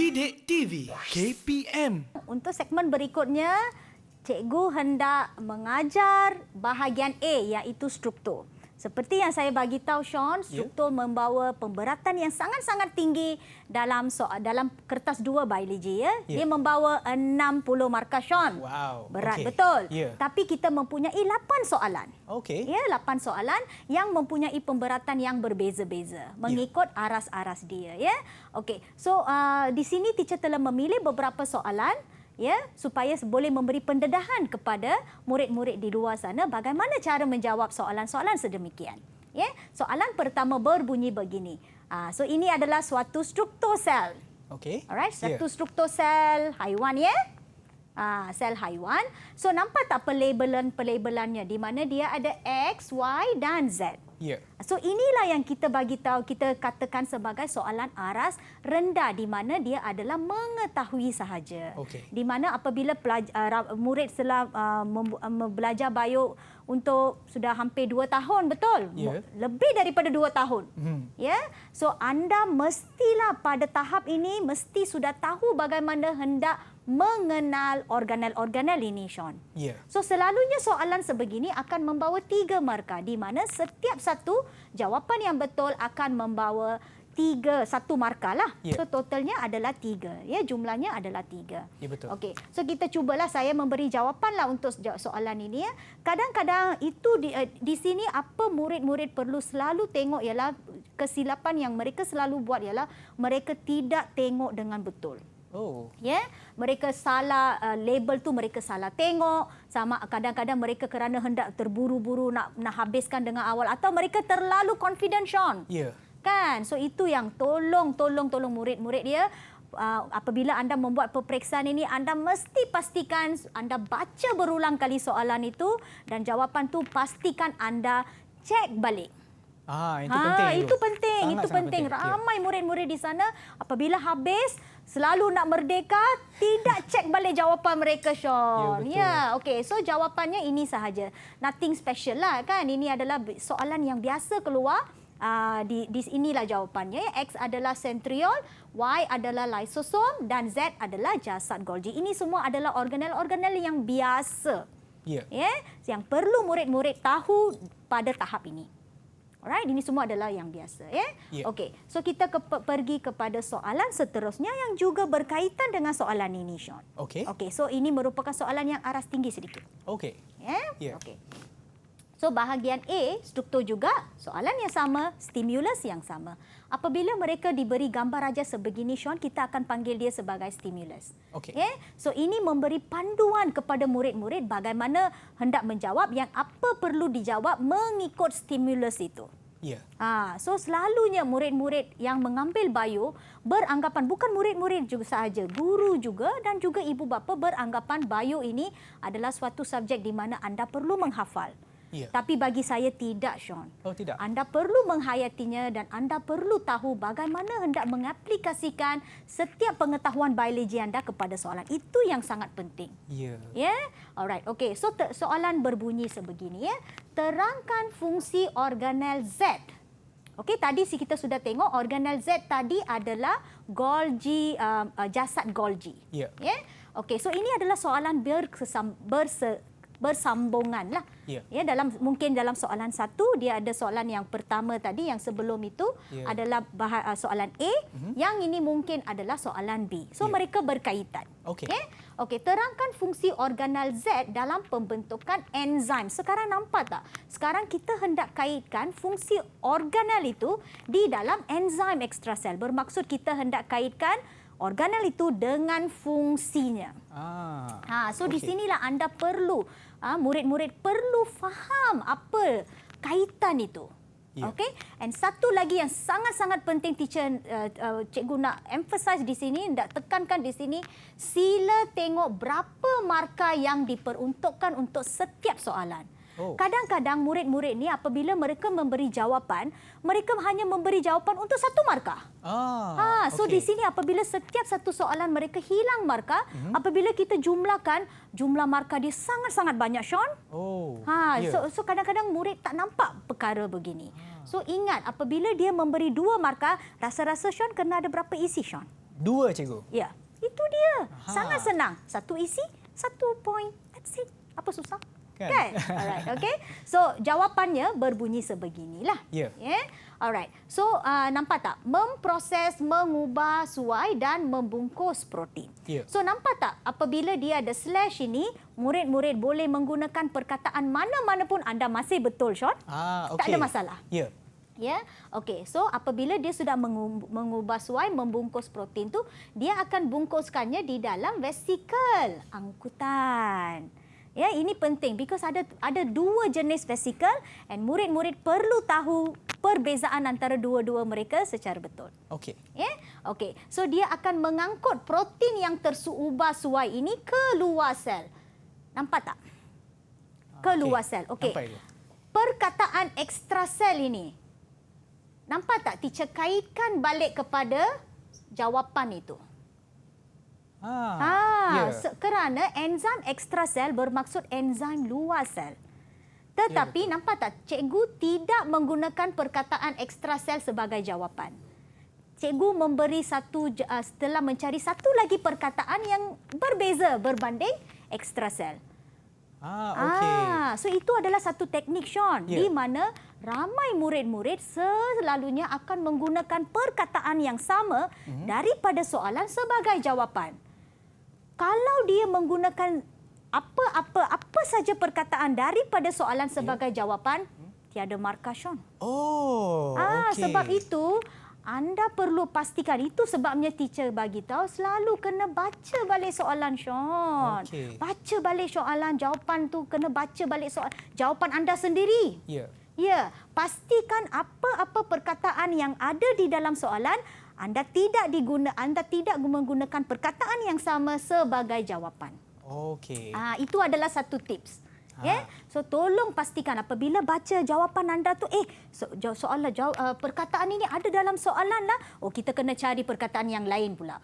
Didik TV KPM. Untuk segmen berikutnya, cikgu hendak mengajar bahagian A iaitu struktur. Seperti yang saya bagi tahu Sean, struktur membawa pemberatan yang sangat-sangat tinggi dalam kertas 2 biologi ya. Dia membawa 60 markah Sean. Wow. Berat betul. Yeah. Tapi kita mempunyai 8 soalan. Okey. Ya, 8 soalan yang mempunyai pemberatan yang berbeza-beza mengikut aras-aras dia ya. Okey. So di sini teacher telah memilih beberapa soalan ya supaya boleh memberi pendedahan kepada murid-murid di luar sana bagaimana cara menjawab soalan-soalan sedemikian. Ya, soalan pertama berbunyi begini. So ini adalah suatu struktur sel. Okey. Alright, satu struktur sel haiwan ya. Sel haiwan. So nampak tak pelabelannya di mana dia ada X, Y dan Z. Ya. So inilah yang kita bagi tahu, kita katakan sebagai soalan aras rendah di mana dia adalah mengetahui sahaja. Okey. Di mana apabila murid telah belajar bio untuk sudah hampir 2 tahun, betul? Ya. Lebih daripada 2 tahun. Ya. So anda mestilah pada tahap ini mesti sudah tahu bagaimana hendak mengenal organel-organel ini, Sean. Ya. So selalunya soalan sebegini akan membawa 3 markah di mana setiap satu jawapan yang betul akan membawa 1 markah lah. Ya. So totalnya adalah 3. Ya, jumlahnya adalah 3. Ya, betul. Okey. So kita cubalah saya memberi jawapanlah untuk soalan ini ya. Kadang-kadang itu di sini apa murid-murid perlu selalu tengok ialah kesilapan yang mereka selalu buat ialah mereka tidak tengok dengan betul. Oh. Ya, mereka salah label tu mereka salah tengok, sama kadang-kadang mereka kerana hendak terburu-buru nak habiskan dengan awal atau mereka terlalu confident Sean. Ya. Kan? So itu yang tolong murid-murid dia apabila anda membuat peperiksaan ini anda mesti pastikan anda baca berulang kali soalan itu dan jawapan tu pastikan anda cek balik. Itu penting. Itu penting. Sangat, itu sangat penting. penting. Ramai murid-murid di sana apabila habis selalu nak merdeka tidak cek balik jawapan mereka Sean. Ya, okey. So jawapannya ini sahaja. Nothing special lah kan. Ini adalah soalan yang biasa keluar. Di inilah jawapannya. X adalah centriole, Y adalah lysosom dan Z adalah jasad Golgi. Ini semua adalah organel-organel yang biasa. Ya. Yang perlu murid-murid tahu pada tahap ini. Alright, ini semua adalah yang biasa ya. Okey. So kita pergi kepada soalan seterusnya yang juga berkaitan dengan soalan ini Sean. Okey. Okey, so ini merupakan soalan yang aras tinggi sedikit. Okey. Ya. Okey. So bahagian A, struktur juga, soalan yang sama, stimulus yang sama. Apabila mereka diberi gambar raja sebegini Sean, kita akan panggil dia sebagai stimulus. Okey. So ini memberi panduan kepada murid-murid bagaimana hendak menjawab yang apa perlu dijawab mengikut stimulus itu. Ya. So selalunya murid-murid yang mengambil bio beranggapan, bukan murid-murid juga sahaja, guru juga dan juga ibu bapa beranggapan bio ini adalah suatu subjek di mana anda perlu menghafal. Ya. Tapi bagi saya tidak, Sean. Oh, tidak. Anda perlu menghayatinya dan anda perlu tahu bagaimana hendak mengaplikasikan setiap pengetahuan biologi anda kepada soalan. Itu yang sangat penting. Ya. Alright. Okey. So soalan berbunyi sebegini ya. Terangkan fungsi organel Z. Okey, tadi kita sudah tengok organel Z tadi adalah Golgi, jasad Golgi. Ya. Okey, so ini adalah soalan bersambungan lah. Ya, mungkin dalam soalan 1 dia ada soalan yang pertama tadi yang sebelum itu adalah soalan A, yang ini mungkin adalah soalan B. So mereka berkaitan. Okey, terangkan fungsi organel Z dalam pembentukan enzim. Sekarang nampak tak? Sekarang kita hendak kaitkan fungsi organel itu di dalam enzim ekstrasel. Bermaksud kita hendak kaitkan organel itu dengan fungsinya. So di sinilah anda perlu, murid-murid perlu faham apa kaitan itu. Okey. And satu lagi yang sangat-sangat penting cikgu nak emphasize di sini, nak tekankan di sini, sila tengok berapa markah yang diperuntukkan untuk setiap soalan. Kadang-kadang murid-murid ni apabila mereka memberi jawapan, mereka hanya memberi jawapan untuk 1 markah. So di sini apabila setiap satu soalan mereka hilang markah, apabila kita jumlahkan, jumlah markah dia sangat-sangat banyak, Sean. So kadang-kadang murid tak nampak perkara begini. So ingat, apabila dia memberi 2 markah, rasa-rasa Sean kena ada berapa isi, Sean? 2, cikgu. Ya, itu dia. Aha. Sangat senang. Satu isi, 1 point. That's it. Apa susah? Kan? Alright, okay. So, jawapannya berbunyi sebeginilah. Ya. Yeah. Alright. So, nampak tak? Memproses, mengubah, suai dan membungkus protein. Ya. So, nampak tak? Apabila dia ada slash ini, murid-murid boleh menggunakan perkataan mana-mana pun anda masih betul, Sean. Okey. Tak ada masalah. Ya. Ya, okey. So apabila dia sudah mengubah suai membungkus protein tu, dia akan bungkuskannya di dalam vesikel angkutan. Ya, ini penting because ada 2 jenis vesikel and murid-murid perlu tahu perbezaan antara dua-dua mereka secara betul. Okey. Ya, okey. So dia akan mengangkut protein yang terubah suai ini ke luar sel. Nampak tak? Ke luar sel. Okey. Nampak, Ibu. Perkataan ekstrasel ini. Nampak tak teacher kaitkan balik kepada jawapan itu? Ya. Kerana enzim ekstrasel bermaksud enzim luar sel. Tetapi nampak tak cikgu tidak menggunakan perkataan ekstrasel sebagai jawapan. Cikgu memberi setelah mencari satu lagi perkataan yang berbeza berbanding ekstrasel. Okey. So itu adalah satu teknik, Sean, Ya. di mana ramai murid-murid selalunya akan menggunakan perkataan yang sama daripada soalan sebagai jawapan. Kalau dia menggunakan apa saja perkataan daripada soalan sebagai jawapan, tiada markah, Sean. Okey. Sebab itu anda perlu pastikan, itu sebabnya teacher bagi tahu selalu kena baca balik soalan, Sean. Okey. Baca balik soalan, jawapan tu kena baca balik soalan jawapan anda sendiri. Ya. Ya, pastikan apa-apa perkataan yang ada di dalam soalan anda tidak menggunakan perkataan yang sama sebagai jawapan. Okey. Itu adalah satu tips. Ya, so tolong pastikan apabila baca jawapan anda tu, perkataan ini ada dalam soalan lah. Kita kena cari perkataan yang lain pula.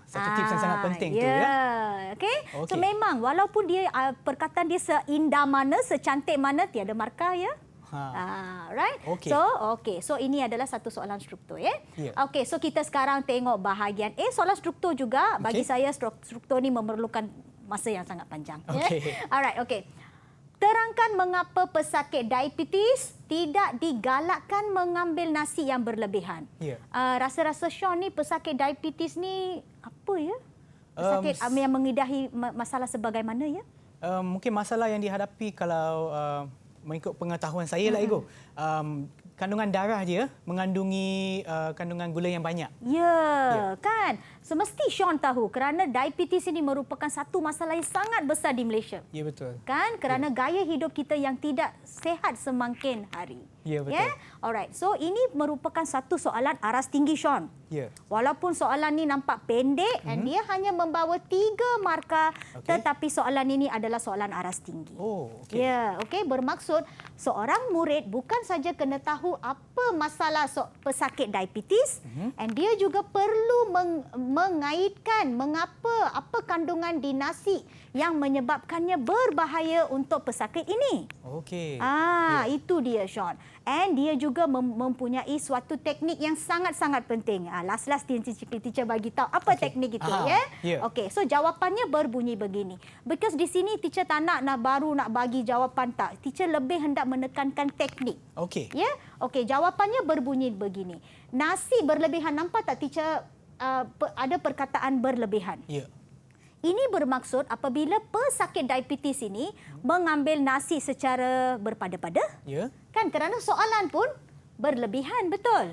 Satu tips yang sangat penting tu ya. Okay. So memang walaupun dia perkataan dia seindah mana, secantik mana, tiada markah ya. Right. Okey. So ini adalah satu soalan struktur ya. Ya. Okey, so kita sekarang tengok bahagian A, soalan struktur juga. Bagi saya struktur ni memerlukan masa yang sangat panjang. Okey. Ya? Alright, okey. Terangkan mengapa pesakit diabetes tidak digalakkan mengambil nasi yang berlebihan. Ya. Rasa-rasa Sean ni pesakit diabetes ni apa ya? Pesakit yang mengidahi masalah sebagaimana ya? Mungkin masalah yang dihadapi kalau mengikut pengetahuan saya lah, Ibu. Kandungan darah dia mengandungi kandungan gula yang banyak. Ya, kan? Semesti Sean tahu kerana diabetes ini merupakan satu masalah yang sangat besar di Malaysia. Ya, betul. Kan? Kerana gaya hidup kita yang tidak sehat semakin hari. Ya, betul. Alright. So ini merupakan satu soalan aras tinggi, Sean. Ya. Walaupun soalan ni nampak pendek dan dia hanya membawa 3 markah, tetapi soalan ini adalah soalan aras tinggi. Okey. Ya, okey, bermaksud seorang murid bukan saja kena tahu apa masalah pesakit diabetes, and dia juga perlu mengaitkan apa kandungan di nasi yang menyebabkannya berbahaya untuk pesakit ini. Okey. Itu dia, Sean. And dia juga mempunyai suatu teknik yang sangat-sangat penting. Last teacher bagi tahu apa teknik itu. Okey, so jawapannya berbunyi begini. Because di sini teacher tak nak bagi jawapan tak. Teacher lebih hendak menekankan teknik. Okey. Ya, okey. Jawapannya berbunyi begini. Nasi berlebihan, nampak tak teacher ada perkataan berlebihan? Ya. Ini bermaksud apabila pesakit diabetes ini mengambil nasi secara berpada-pada. Ya. Kan kerana soalan pun berlebihan, betul?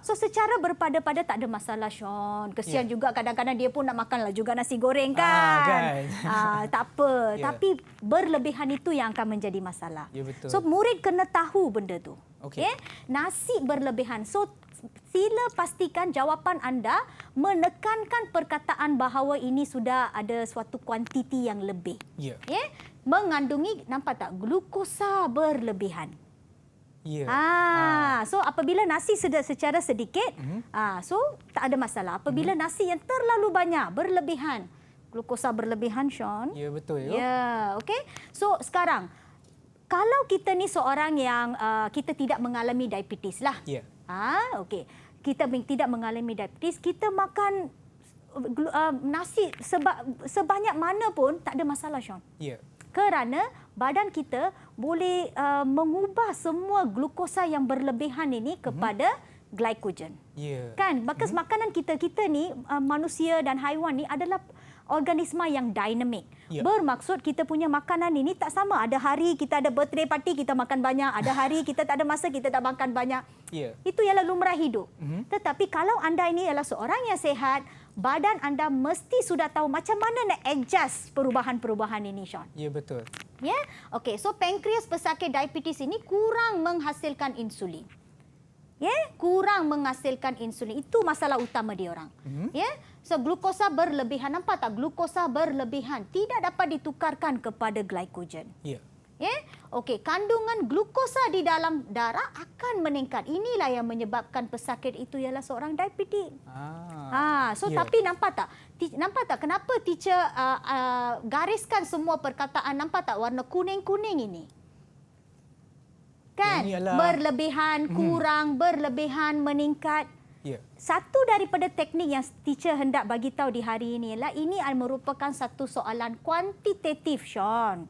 So secara berpada-pada tak ada masalah, Sean. Kesian juga kadang-kadang dia pun nak makanlah juga nasi goreng kan. Tak apa. Tapi berlebihan itu yang akan menjadi masalah. Ya, betul. So murid kena tahu benda tu. Okey. Nasi berlebihan. So sila pastikan jawapan anda menekankan perkataan bahawa ini sudah ada suatu kuantiti yang lebih. Ya. Mengandungi, nampak tak, glukosa berlebihan. Ya. So apabila nasi secara sedikit, so tak ada masalah. Apabila nasi yang terlalu banyak, berlebihan, glukosa berlebihan, Sean. Ya, betul. Ya, okey. So sekarang, kalau kita ni seorang yang kita tidak mengalami diabetes lah. Ya. Okey. Kita tidak mengalami diabetes, kita makan nasi sebanyak mana pun tak ada masalah, Sean. Ya. Kerana badan kita boleh mengubah semua glukosa yang berlebihan ini kepada glycogen. Ya. Kan? Bekas makanan kita ni manusia dan haiwan ni adalah organisma yang dinamik. Ya. Bermaksud kita punya makanan ini tak sama. Ada hari kita ada birthday party, kita makan banyak. Ada hari kita tak ada masa, kita tak makan banyak. Ya. Itu ialah lumrah hidup. Tetapi kalau anda ini adalah seorang yang sihat, badan anda mesti sudah tahu macam mana nak adjust perubahan-perubahan ini, Sean. Ya, betul. Ya, okey. So pankreas pesakit diabetes ini kurang menghasilkan insulin. Ya, kurang menghasilkan insulin. Itu masalah utama dia orang. Ya. So glukosa berlebihan, nampak tak? Glukosa berlebihan tidak dapat ditukarkan kepada glycogen. Ya. Ya. Okey, kandungan glukosa di dalam darah akan meningkat. Inilah yang menyebabkan pesakit itu ialah seorang diabetik. So ya. tapi nampak tak? Nampak tak kenapa teacher gariskan semua perkataan, nampak tak warna kuning-kuning ini? Kan? Berlebihan, kurang, berlebihan, meningkat. Ya. Satu daripada teknik yang teacher hendak bagi tahu di hari ini ialah ini merupakan satu soalan kuantitatif, Sean.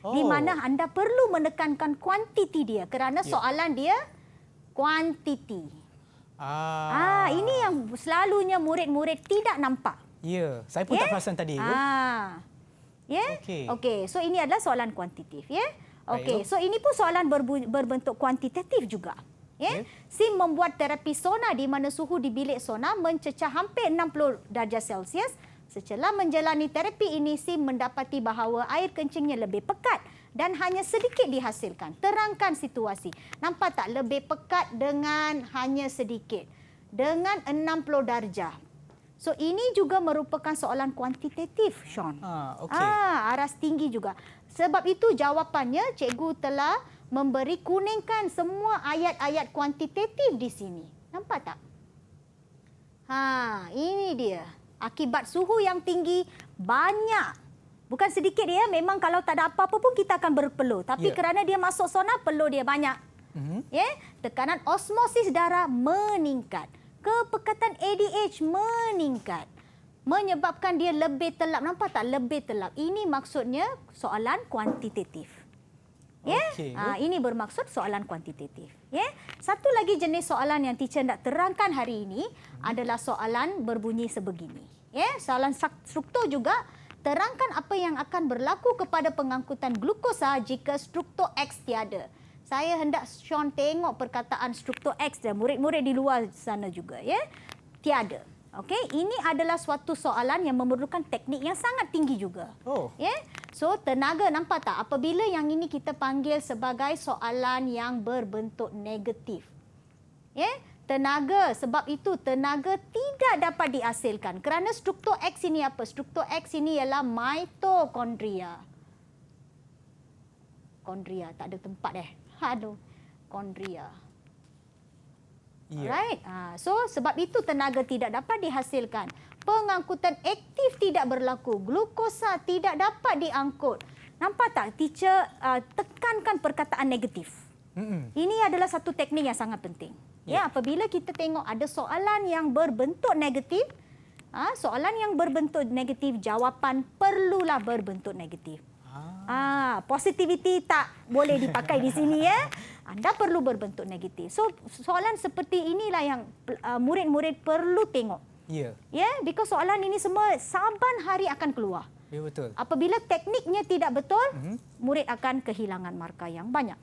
Di mana anda perlu menekankan kuantiti dia kerana soalan dia kuantiti. Ini yang selalunya murid-murid tidak nampak. Ya, saya pun tak perasan tadi. Okey, so ini adalah soalan kuantitatif, ya. Okey, so ini pun soalan berbentuk kuantitatif juga. Ya. SIM membuat terapi sauna di mana suhu di bilik sauna mencecah hampir 60 darjah Celsius. Setelah menjalani terapi ini, SIM mendapati bahawa air kencingnya lebih pekat dan hanya sedikit dihasilkan. Terangkan situasi. Nampak tak? Lebih pekat dengan hanya sedikit. Dengan 60 darjah. So ini juga merupakan soalan kuantitatif, Sean. Aras tinggi juga. Sebab itu jawapannya cikgu telah memberi kuningkan semua ayat-ayat kuantitatif di sini. Nampak tak? Ini dia. Akibat suhu yang tinggi banyak. Bukan sedikit dia, memang kalau tak ada apa-apa pun kita akan berpeluh. Tapi kerana dia masuk sauna, peluh dia banyak. Tekanan osmosis darah meningkat. Kepekatan ADH meningkat. Menyebabkan dia lebih telap. Nampak tak? Lebih telap. Ini maksudnya soalan kuantitatif. Ini bermaksud soalan kuantitatif. Satu lagi jenis soalan yang teacher nak terangkan hari ini adalah soalan berbunyi sebegini. Soalan struktur juga. Terangkan apa yang akan berlaku kepada pengangkutan glukosa jika struktur X tiada. Saya hendak Sean tengok perkataan struktur X dan murid-murid di luar sana juga. Tiada. Okey, ini adalah suatu soalan yang memerlukan teknik yang sangat tinggi juga. So tenaga, nampak tak? Apabila yang ini kita panggil sebagai soalan yang berbentuk negatif. Tenaga, sebab itu tenaga tidak dapat dihasilkan. Kerana struktur X ini apa? Struktur X ini ialah mitokondria. Kondria, tak ada tempat kondria. Right? So sebab itu tenaga tidak dapat dihasilkan. Pengangkutan aktif tidak berlaku. Glukosa tidak dapat diangkut. Nampak tak? Teacher tekankan perkataan negatif. Ini adalah satu teknik yang sangat penting. Apabila kita tengok ada soalan yang berbentuk negatif, jawapan perlulah berbentuk negatif. Positivity tak boleh dipakai di sini, Anda perlu berbentuk negatif. So soalan seperti inilah yang murid-murid perlu tengok. Because soalan ini semua saban hari akan keluar. Betul. Apabila tekniknya tidak betul, murid akan kehilangan markah yang banyak.